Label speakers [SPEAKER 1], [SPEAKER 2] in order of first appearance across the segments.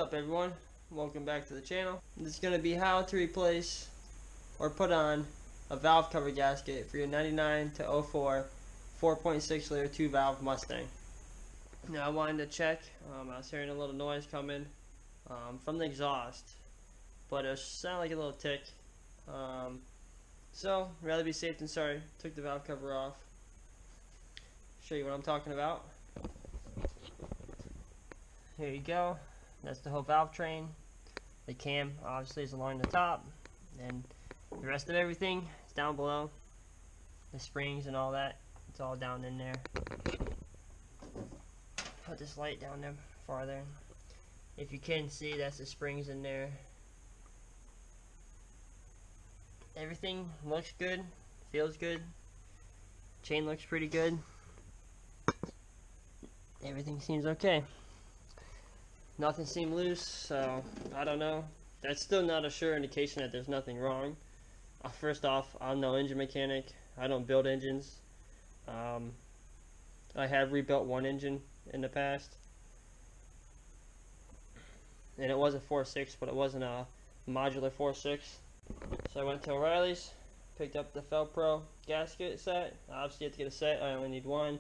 [SPEAKER 1] up everyone? Welcome back to the channel. This is going to be how to replace or put on a valve cover gasket for your 99 to 04 4.6 liter 2 valve Mustang. Now I wanted to check, I was hearing a little noise coming from the exhaust, but it sounded like a little tick. So rather be safe than sorry, took the valve cover off. Show you what I'm talking about. Here you go. That's the whole valve train. The cam obviously is along the top, and the rest of everything is down below. The springs and all that, it's all down in there. Put this light down there farther. If you can see, that's the springs in there. Everything looks good, feels good. Chain looks pretty good. Everything seems okay. Nothing seemed loose, so I don't know. That's still not a sure indication that there's nothing wrong. First off, I'm no engine mechanic. I don't build engines. I have rebuilt one engine in the past, and it was a 4.6, but it wasn't a modular 4.6. So I went to O'Reilly's, picked up the Felpro gasket set. Obviously you have to get a set, I only need one,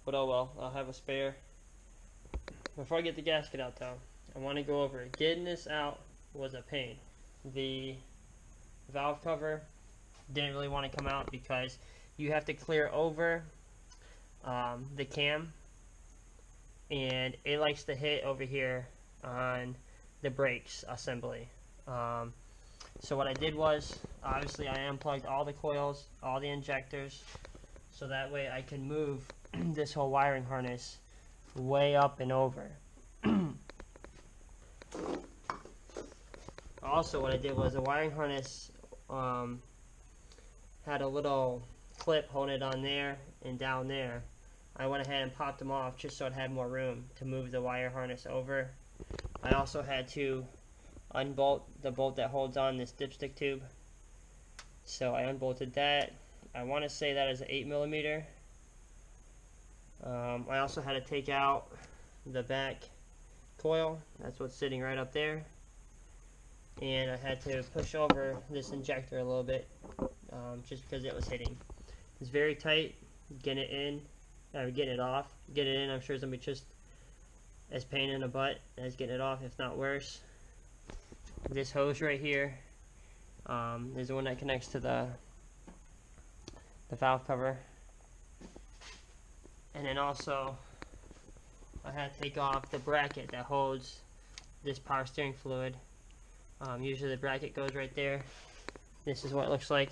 [SPEAKER 1] but oh well, I'll have a spare. Before I get the gasket out though, I want to go over it. Getting this out was a pain. The valve cover didn't really want to come out because you have to clear over the cam, and it likes to hit over here on the brakes assembly. So what I did was, obviously I unplugged all the coils, all the injectors, so that way I can move this whole wiring harness way up and over. Also what I did was the wiring harness had a little clip holding it on there and down there. I went ahead and popped them off just so it had more room to move the wire harness over. I also had to unbolt the bolt that holds on this dipstick tube, so I unbolted that. I want to say that is an 8mm. I also had to take out the back coil. That's what's sitting right up there, and I had to push over this injector a little bit just because it was hitting. It's very tight. Getting it in, getting it off. Getting it in, I'm sure it's gonna be just as pain in the butt as getting it off, if not worse. This hose right here is the one that connects to the valve cover. And then also I had to take off the bracket that holds this power steering fluid. Usually the bracket goes right there. This is what it looks like.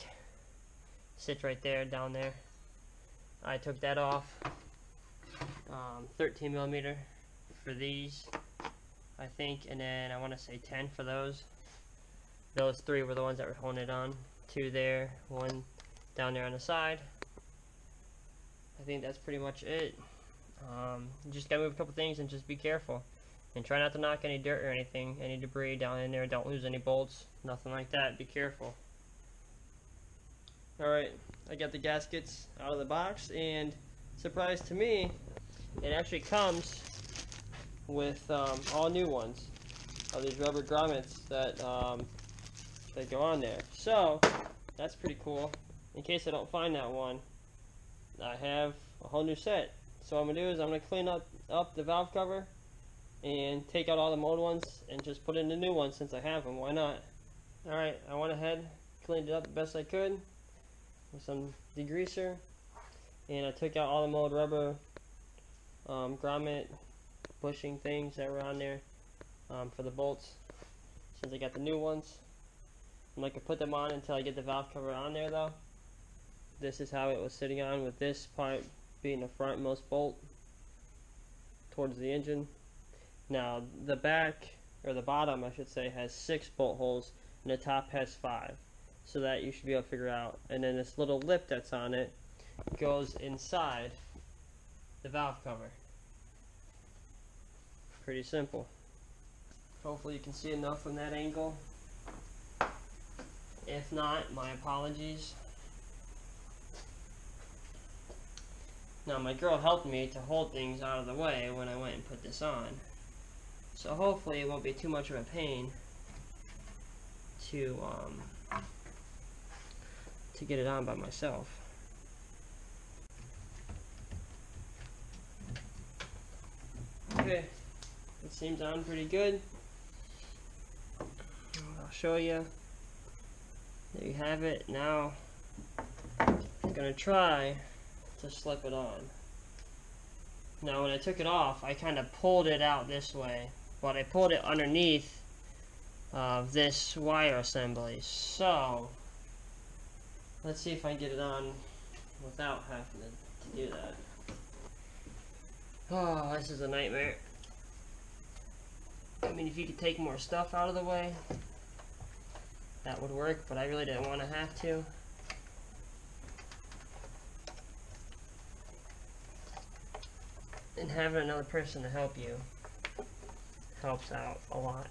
[SPEAKER 1] Sits right there, down there. I took that off. 13mm for these, I think, and then I want to say 10 for those. Those three were the ones that were holding it on. Two there, one down there on the side. I think that's pretty much it. You just gotta move a couple things and just be careful. And try not to knock any dirt or anything, any debris down in there. Don't lose any bolts, nothing like that. Be careful. Alright, I got the gaskets out of the box, and surprise to me, it actually comes with all new ones of these rubber grommets that go on there. So that's pretty cool. In case I don't find that one, I have a whole new set. So what I'm gonna do is I'm gonna clean up the valve cover and take out all the mold ones and just put in the new ones since I have them. Why not? Alright, I went ahead, cleaned it up the best I could with some degreaser, and I took out all the mold rubber grommet bushing things that were on there for the bolts, since I got the new ones. I'm not gonna put them on until I get the valve cover on there though. This is how it was sitting on, with this part being the frontmost bolt towards the engine. Now the back, or the bottom I should say, has 6 bolt holes, and the top has 5, so that you should be able to figure out. And then this little lip that's on it goes inside the valve cover. Pretty simple. Hopefully you can see enough from that angle. If not, my apologies. Now my girl helped me to hold things out of the way when I went and put this on. So hopefully it won't be too much of a pain to get it on by myself. Okay, it seems on pretty good. I'll show you. There you have it. Now I'm gonna try to slip it on. Now when I took it off, I kind of pulled it out this way, but I pulled it underneath this wire assembly. So let's see if I can get it on without having to do that. Oh, this is a nightmare. I mean, if you could take more stuff out of the way, that would work, but I really didn't want to have to. And having another person to help you helps out a lot.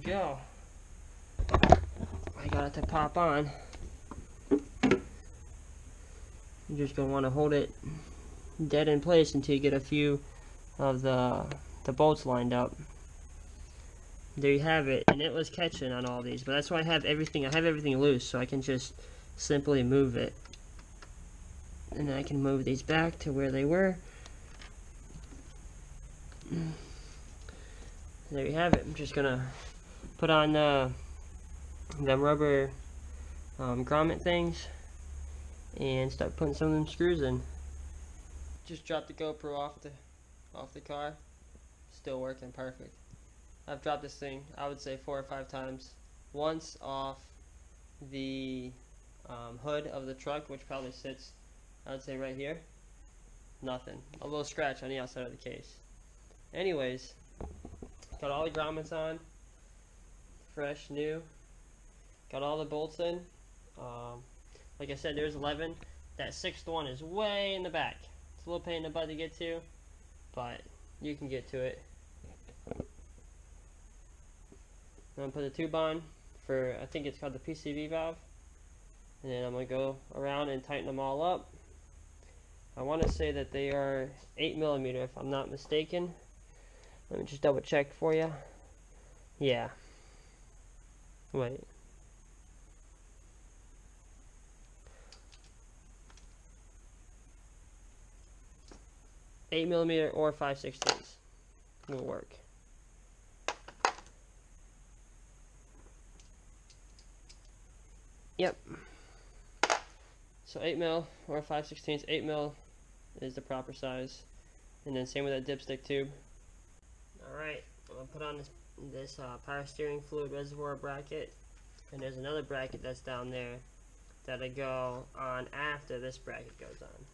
[SPEAKER 1] Go. I got it to pop on. You're just gonna want to hold it dead in place until you get a few of the bolts lined up. There you have it, and it was catching on all these, but that's why I have everything loose, so I can just simply move it, and then I can move these back to where they were. There you have it. I'm just gonna put on them rubber grommet things and start putting some of them screws in. Just dropped the GoPro off the car. Still working perfect. I've dropped this thing, I would say 4 or 5 times. Once off the hood of the truck, which probably sits, I would say right here. Nothing. A little scratch on the outside of the case. Anyways, got all the grommets on. Fresh, new. Got all the bolts in. Like I said, there's 11. That 6th one is way in the back. It's a little pain in the butt to get to, but you can get to it. I'm gonna put the tube on for, I think it's called the PCV valve, and then I'm gonna go around and tighten them all up. I want to say that they are 8mm if I'm not mistaken. Let me just double check for you. Yeah. Wait. $8mm or 5/16 will work. Yep. So 8mm or 5/16. 8mm is the proper size, and then same with that dipstick tube. All right, I'm gonna put on this power steering fluid reservoir bracket, and there's another bracket that's down there that'll go on after this bracket goes on.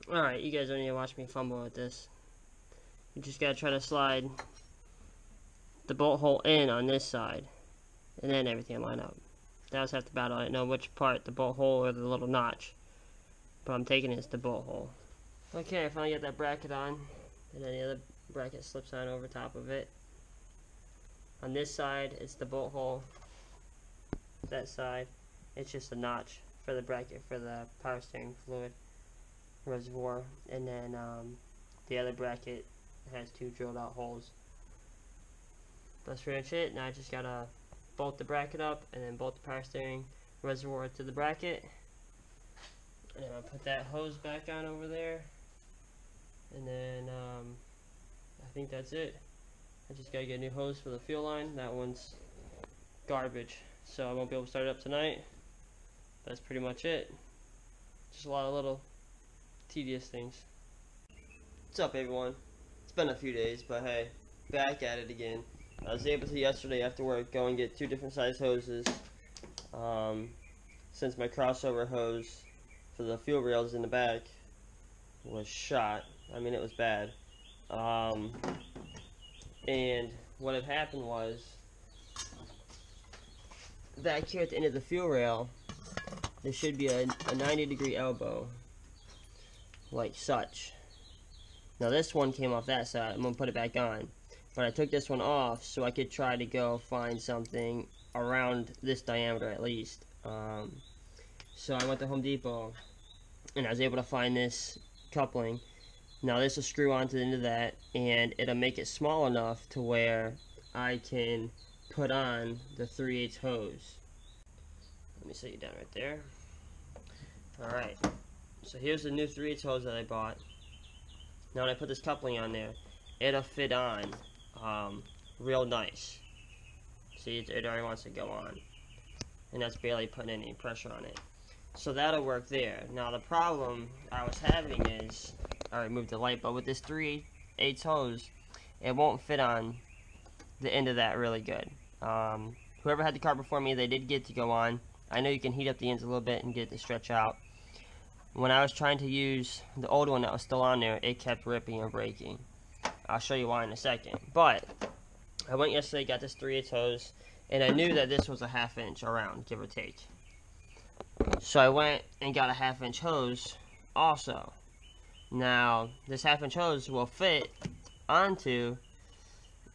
[SPEAKER 1] Alright, you guys don't need to watch me fumble with this. You just gotta try to slide the bolt hole in on this side, and then everything will line up. I always have to battle. I don't know which part, the bolt hole or the little notch, but I'm taking it as the bolt hole. Okay, I finally got that bracket on, and then the other bracket slips on over top of it. On this side, it's the bolt hole. That side, it's just a notch for the bracket for the power steering fluid reservoir, and then the other bracket has 2 drilled out holes. That's pretty much it. Now I just gotta bolt the bracket up and then bolt the power steering reservoir to the bracket, and I'll put that hose back on over there, and then I think that's it. I just gotta get a new hose for the fuel line. That one's garbage. so I won't be able to start it up tonight. That's pretty much it. Just a lot of little tedious things. What's up, everyone? It's been a few days, but hey, back at it again. I was able to yesterday after work go and get 2 different size hoses. Since my crossover hose for the fuel rails in the back was shot. I mean, it was bad. And what had happened was, back here at the end of the fuel rail, there should be a 90-degree elbow, like such. Now this one came off that side. I'm going to put it back on. But I took this one off so I could try to go find something around this diameter at least. So I went to Home Depot and I was able to find this coupling. Now this will screw onto the end of that, and it'll make it small enough to where I can put on the 3/8 hose. Let me set you down right there. Alright, so here's the new 3/8 hose that I bought. Now when I put this coupling on there, it'll fit on real nice. See, it already wants to go on, and that's barely putting any pressure on it. So that'll work there. Now the problem I was having is, I removed the light, but with this 3/8 hose, it won't fit on the end of that really good. Whoever had the car before me, they did get to go on. I know you can heat up the ends a little bit and get it to stretch out. When I was trying to use the old one that was still on there, it kept ripping and breaking. I'll show you why in a second. But I went yesterday, got this 3/8 hose, and I knew that this was a 1/2 inch around, give or take. So I went and got a 1/2 inch hose also. Now this 1/2 inch hose will fit onto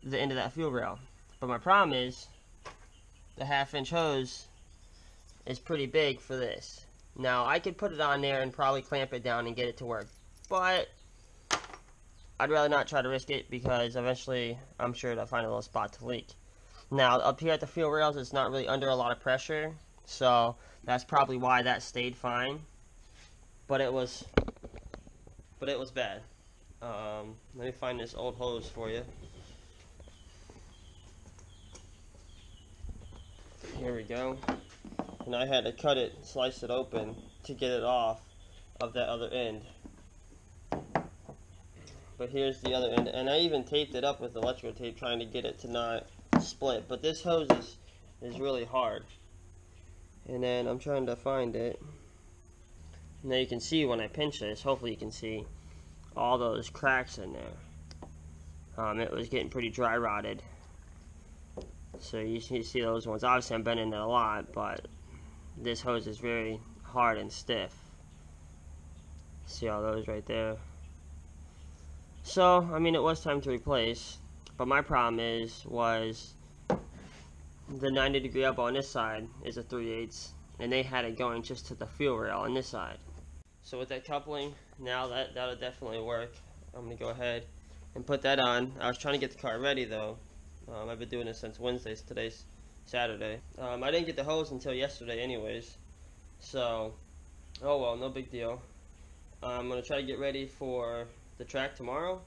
[SPEAKER 1] the end of that fuel rail, but my problem is the 1/2 inch hose is pretty big for this. Now I could put it on there and probably clamp it down and get it to work, but I'd rather not try to risk it because eventually I'm sure to find a little spot to leak. Now up here at the fuel rails, it's not really under a lot of pressure, so that's probably why that stayed fine. But it was bad. Let me find this old hose for you. Here we go. And I had to cut it, slice it open to get it off of that other end. But here's the other end, and I even taped it up with electrical tape trying to get it to not split. But this hose is really hard. And then I'm trying to find it. Now you can see when I pinch this, hopefully you can see all those cracks in there. It was getting pretty dry rotted. So you see those ones. Obviously I'm bending it a lot, but this hose is very hard and stiff. See all those right there? So, I mean, it was time to replace, but my problem was the 90-degree elbow on this side is a 3/8, and they had it going just to the fuel rail on this side. So with that coupling, now that'll definitely work. I'm going to go ahead and put that on. I was trying to get the car ready though. I've been doing this since Wednesday, today's Saturday. I didn't get the hose until yesterday anyways, so, oh well, no big deal. I'm going to try to get ready for the track tomorrow.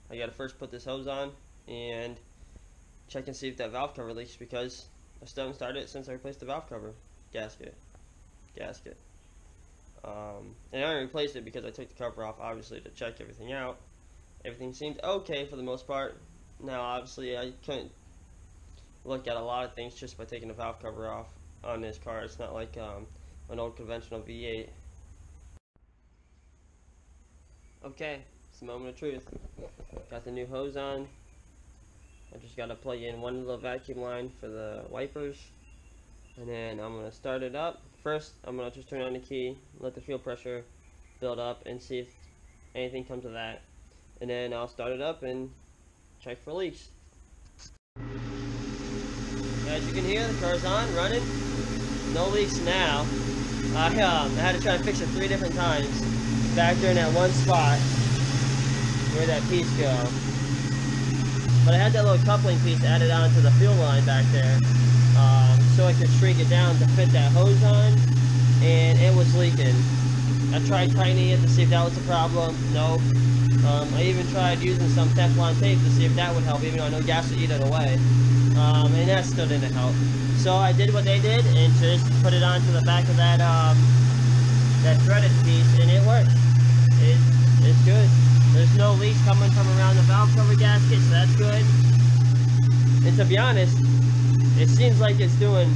[SPEAKER 1] I gotta first put this hose on and check and see if that valve cover leaks, because I still haven't started it since I replaced the valve cover gasket. And I replaced it because I took the cover off, obviously, to check everything out. Everything seemed okay for the most part. Now obviously I couldn't look at a lot of things just by taking the valve cover off on this car. It's not like an old conventional V8. Okay, it's the moment of truth. Got the new hose on. I just got to plug in one little vacuum line for the wipers, and then I'm going to start it up. First, I'm going to just turn on the key, let the fuel pressure build up, and see if anything comes of that. And then I'll start it up and check for leaks. As you can hear, the car's on, running. No leaks now. I had to try to fix it 3 different times. Back there in that one spot where that piece go. But I had that little coupling piece added onto the fuel line back there, so I could shrink it down to fit that hose on, and it was leaking. I tried tightening it to see if that was the problem. Nope. I even tried using some Teflon tape to see if that would help, even though I know gas would eat it away. and that still didn't help. So I did what they did and just put it onto the back of that that threaded piece, and it works. It's good. There's no leaks coming from around the valve cover gasket, so that's good. And to be honest, it seems like it's doing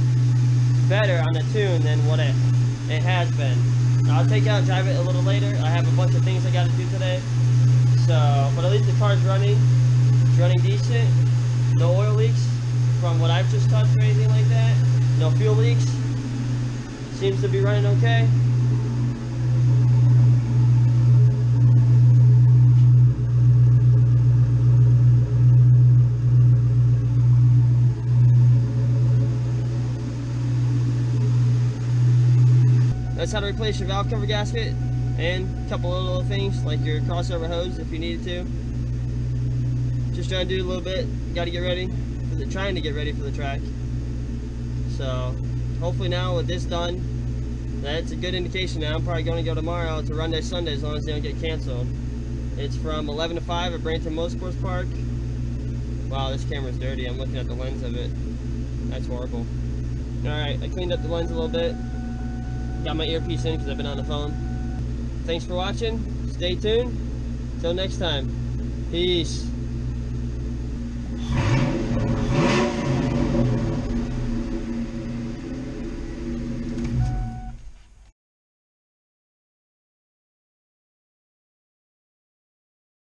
[SPEAKER 1] better on the tune than what it has been. I'll take it out and drive it a little later. I have a bunch of things I got to do today. So, but at least the car's running. It's running decent. No oil leaks from what I've just touched or anything like that. No fuel leaks. Seems to be running okay. That's how to replace your valve cover gasket, and a couple of little things like your crossover hose if you needed to. Just trying to do a little bit. Got to get ready for trying to get ready for the track. So hopefully now with this done, that's a good indication. Now I'm probably going to go tomorrow to run there Sunday as long as they don't get canceled. It's from 11 to 5 at Braintree Motorsports Park. Wow, this camera's dirty. I'm looking at the lens of it. That's horrible. Alright, I cleaned up the lens a little bit. Got my earpiece in because I've been on the phone. Thanks for watching. Stay tuned. Till next time. Peace.